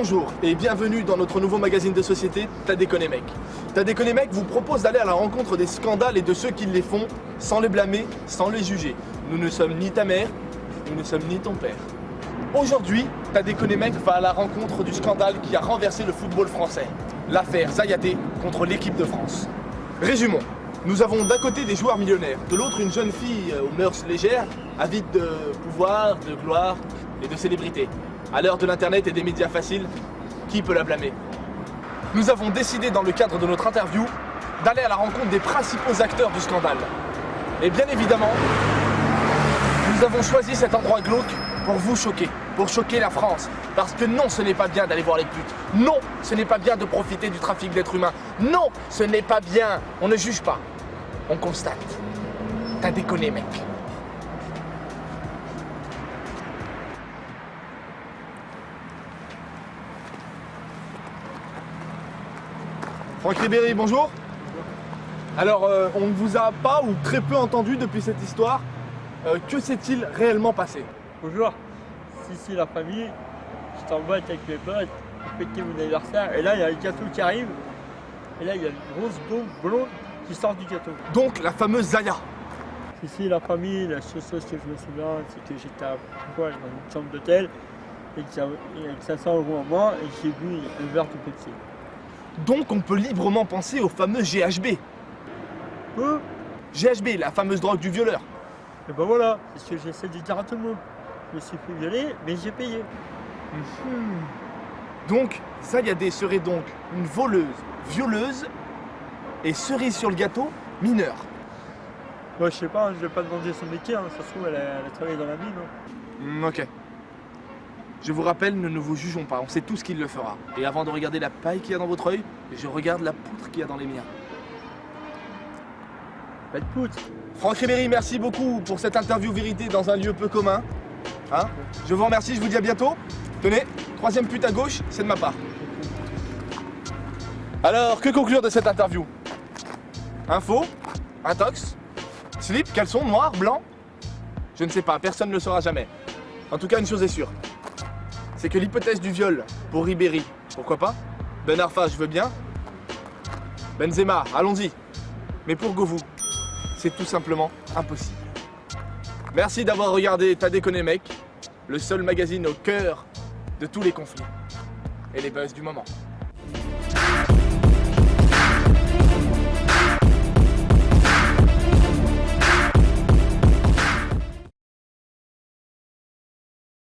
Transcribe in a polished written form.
Bonjour et bienvenue dans notre nouveau magazine de société, T'as déconné mec. T'as déconné mec vous propose d'aller à la rencontre des scandales et de ceux qui les font, sans les blâmer, sans les juger. Nous ne sommes ni ta mère, nous ne sommes ni ton père. Aujourd'hui, T'as déconné mec va à la rencontre du scandale qui a renversé le football français. L'affaire Zayaté contre l'équipe de France. Résumons. Nous avons d'un côté des joueurs millionnaires, de l'autre une jeune fille aux mœurs légères, avide de pouvoir, de gloire et de célébrité. À l'heure de l'internet et des médias faciles, qui peut la blâmer? Nous avons décidé dans le cadre de notre interview d'aller à la rencontre des principaux acteurs du scandale. Et bien évidemment, nous avons choisi cet endroit glauque pour vous choquer, pour choquer la France. Parce que non, ce n'est pas bien d'aller voir les putes. Non, ce n'est pas bien de profiter du trafic d'êtres humains. Non, ce n'est pas bien. On ne juge pas, on constate. T'as déconné mec. Franck Ribéry, bonjour. Alors, on ne vous a pas ou très peu entendu depuis cette histoire. Que s'est-il réellement passé? Bonjour, c'est la famille. Je en boîte avec mes potes pour fêter mon anniversaire. Et là, il y a le gâteau qui arrive. Et là, il y a une grosse bombe blonde qui sort du gâteau. Donc, la fameuse Zaya. Ici, la famille, la seule chose que je me souviens, c'est que j'étais à Poil dans une chambre d'hôtel et que j'avais 500 € en main et j'ai bu un verre de Pepsi. Donc, on peut librement penser au fameux GHB. GHB, la fameuse drogue du violeur. Et ben voilà, c'est ce que j'essaie de dire à tout le monde. Je me suis fait violer, mais j'ai payé. Donc, Zayadé serait donc une voleuse, violeuse et cerise sur le gâteau, mineure. Moi, je sais pas, je vais pas demander son métier, hein. Ça se trouve, elle a travaillé dans la mine. Ok. Je vous rappelle, nous ne vous jugeons pas, on sait tous qu'il le fera. Et avant de regarder la paille qu'il y a dans votre œil, je regarde la poutre qu'il y a dans les miens. Pas de poutre. Franck Ribéry, merci beaucoup pour cette interview vérité dans un lieu peu commun. Hein, je vous remercie, je vous dis à bientôt. Tenez, troisième pute à gauche, c'est de ma part. Alors, que conclure de cette interview? Info? Intox? Slip? Caleçon? Noir? Blanc? Je ne sais pas, personne ne le saura jamais. En tout cas, une chose est sûre. C'est que l'hypothèse du viol pour Ribéry, pourquoi pas? Ben Arfa, je veux bien. Benzema, allons-y. Mais pour Govou, c'est tout simplement impossible. Merci d'avoir regardé T'as déconné mec, le seul magazine au cœur de tous les conflits et les buzz du moment.